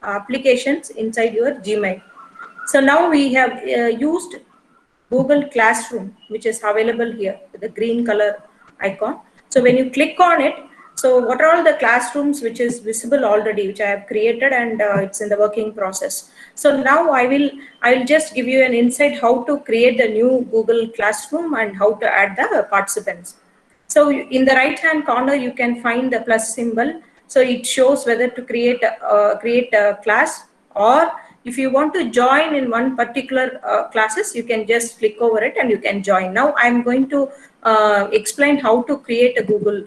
applications inside your Gmail. So now we have used Google Classroom, which is available here with the green color icon. So when you click on it, so what are all the classrooms which is visible already, which I have created, and it's in the working process. So now I will just give you an insight how to create the new Google Classroom and how to add the participants. So in the right hand corner, you can find the plus symbol. So it shows whether to create a class, or if you want to join in one particular classes, you can just click over it and you can join. Now I'm going to explain how to create a Google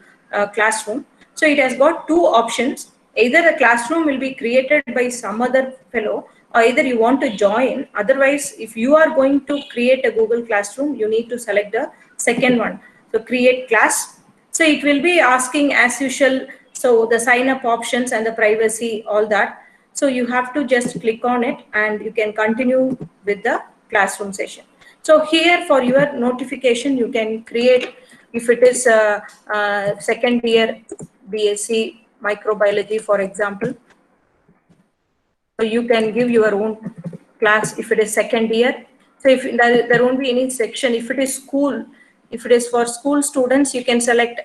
Classroom. So it has got two options. Either the classroom will be created by some other fellow, or either you want to join. Otherwise, if you are going to create a Google Classroom, you need to select the second one. So create class. So it will be asking as usual. So the sign up options and the privacy, all that. So you have to just click on it and you can continue with the classroom session. So here for your notification, you can create, if it is a second year BSc microbiology, for example. So you can give your own class if it is second year. So if there won't be any section, if it is school, if it is for school students, you can select,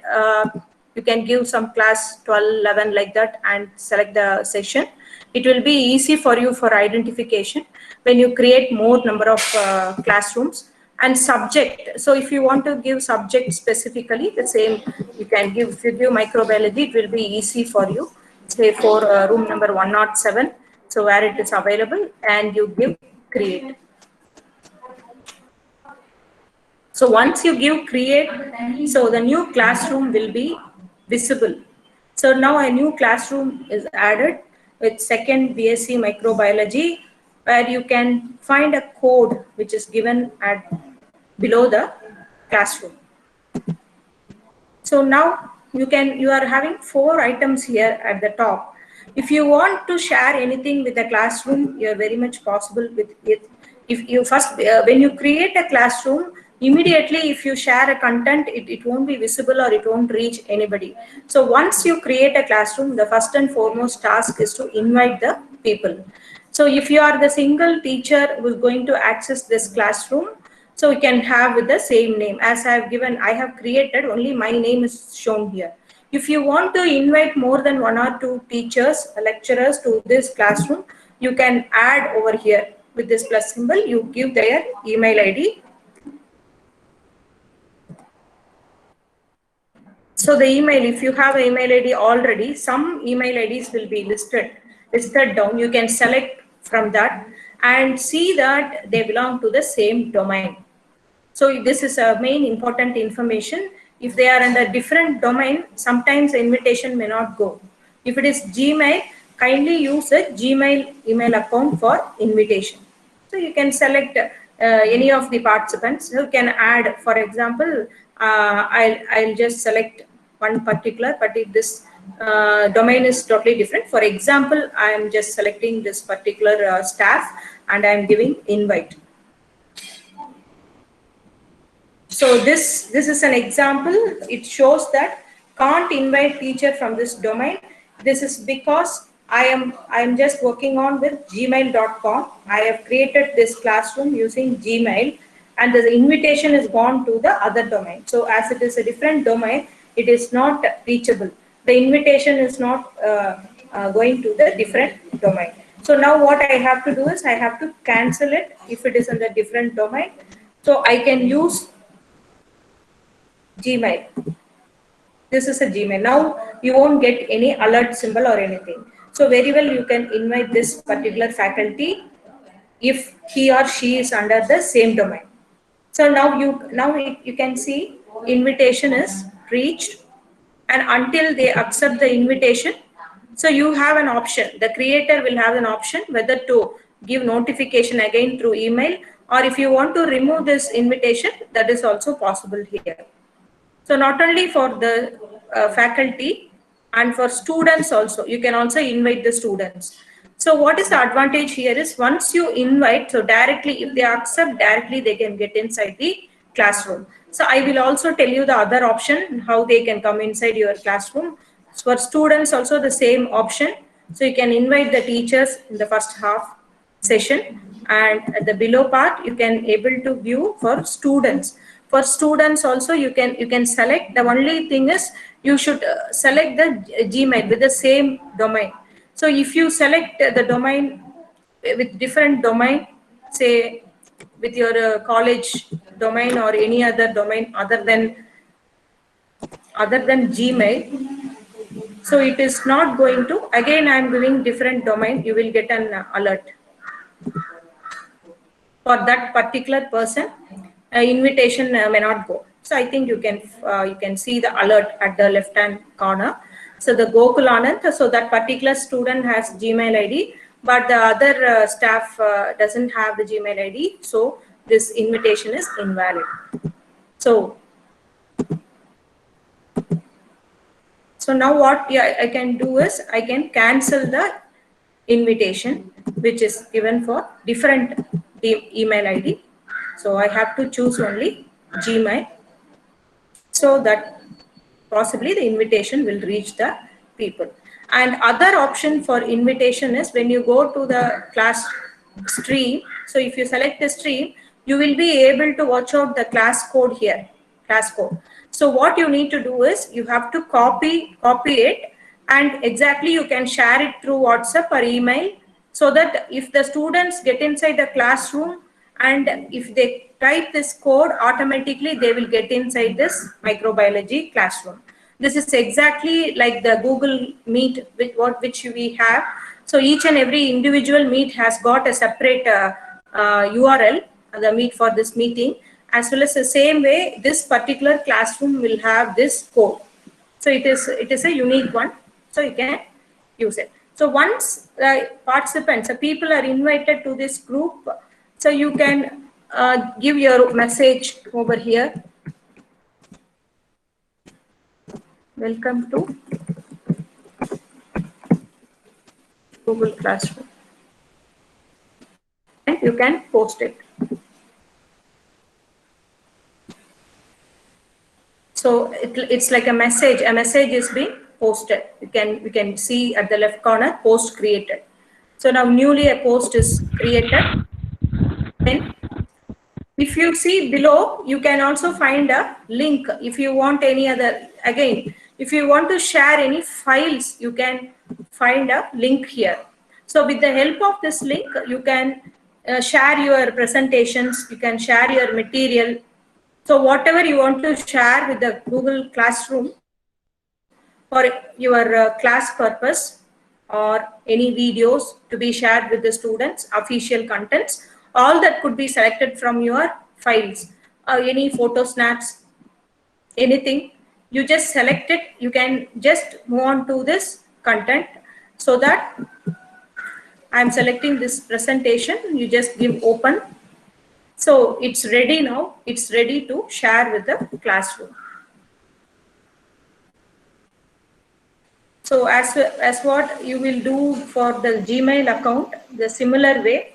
you can give some class 12, 11 like that and select the session. It will be easy for you for identification when you create more number of classrooms. And subject, so if you want to give subject specifically, the same you can give. If you give microbiology, it will be easy for you, say for room number 107, so where it is available, and you give create. So once you give create, so the new classroom will be visible. So now a new classroom is added with second BSc microbiology, where you can find a code which is given at below the classroom. So now you are having 4 items here at the top. If you want to share anything with the classroom, you are very much possible with it. If you first, when you create a classroom, immediately if you share a content, it won't be visible or it won't reach anybody. So once you create a classroom, the first and foremost task is to invite the people. So if you are the single teacher who is going to access this classroom, so we can have with the same name as I have given. I have created, only my name is shown here. If you want to invite more than 1 or 2 teachers, lecturers to this classroom, you can add over here with this plus symbol. You give their email ID. So the email, if you have an email ID already, some email IDs will be listed down. You can select from that and see that they belong to the same domain. So this is a main important information. If they are under different domain, sometimes the invitation may not go. If it is Gmail, kindly use a Gmail email account for invitation. So you can select any of the participants. You can add, for example, I'll just select one particular, but if this domain is totally different. For example, I am just selecting this particular staff and I am giving invite. So this is an example. It shows that can't invite teacher from this domain. This is because I am just working on with gmail.com. I have created this classroom using Gmail, and the invitation is gone to the other domain. So as it is a different domain, it is not reachable. The invitation is not going to the different domain. So now what I have to do is I have to cancel it if it is in the different domain. So I can use Gmail. This is a Gmail. Now you won't get any alert symbol or anything. So very well you can invite this particular faculty if he or she is under the same domain. So now you can see invitation is reached, and until they accept the invitation, so you have an option. The creator will have an option whether to give notification again through email, or if you want to remove this invitation, that is also possible here. So not only for the faculty and for students also, you can also invite the students. So what is the advantage here is once you invite, so directly if they accept, directly they can get inside the classroom. So I will also tell you the other option, how they can come inside your classroom. So for students also the same option. So you can invite the teachers in the first half session, and at the below part you can able to view for students. For students also you can select. The only thing is you should select the Gmail with the same domain. So if you select the domain with different domain, say with your college domain or any other domain other than Gmail, so it is not going to, again I am giving different domain, you will get an alert for that particular person. Invitation may not go. So I think you can see the alert at the left hand corner. So the Gokul Anand, so that particular student has Gmail ID, but the other staff doesn't have the Gmail ID, so this invitation is invalid. So now what I can do is I can cancel the invitation which is given for different email ID. So I have to choose only Gmail, so that possibly the invitation will reach the people. And other option for invitation is when you go to the class stream. So if you select the stream, you will be able to watch out the class code here, class code. So what you need to do is you have to copy it, and exactly you can share it through WhatsApp or email, so that if the students get inside the classroom and if they type this code, automatically they will get inside this microbiology classroom. This is exactly like the Google Meet which we have. So each and every individual Meet has got a separate URL, the Meet for this meeting, as well as the same way this particular classroom will have this code. So it is a unique one, so you can use it. So once participants, people are invited to this group, so you can give your message over here. Welcome to Google Classroom. And you can post it. So it's like a message. A message is being posted. You can see at the left corner, post created. So now newly a post is created. Then if you see below, you can also find a link. If you want any other, again, if you want to share any files, you can find a link here. So with the help of this link, you can share your presentations, you can share your material. So whatever you want to share with the Google Classroom for your class purpose, or any videos to be shared with the students, official contents, all that could be selected from your files, any photo snaps, anything. You just select it. You can just move on to this content, so that I'm selecting this presentation. You just give open. So it's ready now. It's ready to share with the classroom. So as what you will do for the Gmail account, the similar way,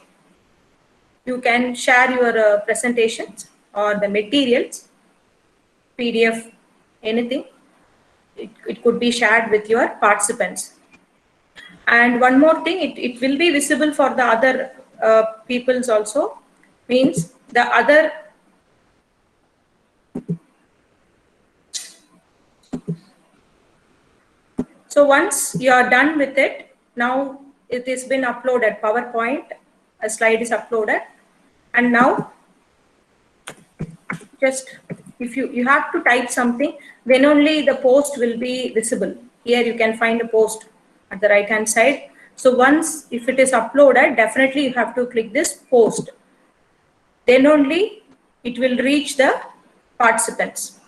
you can share your presentations or the materials, PDF, anything. It could be shared with your participants. And one more thing, it will be visible for the other peoples also, means the other So once you are done with it, now it has been uploaded, PowerPoint, a slide is uploaded, and now just if you have to type something, then only the post will be visible. Here you can find a post at the right hand side. So once if it is uploaded, definitely you have to click this post. Then only it will reach the participants.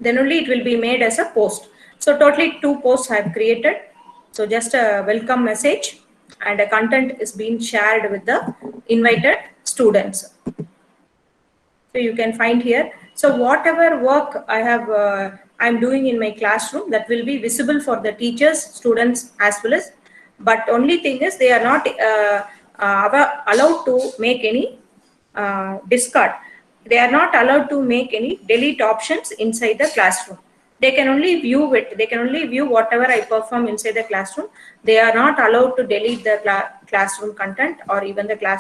Then only it will be made as a post. So totally 2 posts I have created. So just a welcome message and a content is being shared with the invited students. So you can find here. So whatever work I have, I'm doing in my classroom, that will be visible for the teachers, students as well as. But only thing is they are not allowed to make any discard. They are not allowed to make any delete options inside the classroom. They can only view it. They can only view whatever I perform inside the classroom. They are not allowed to delete the classroom content or even the classroom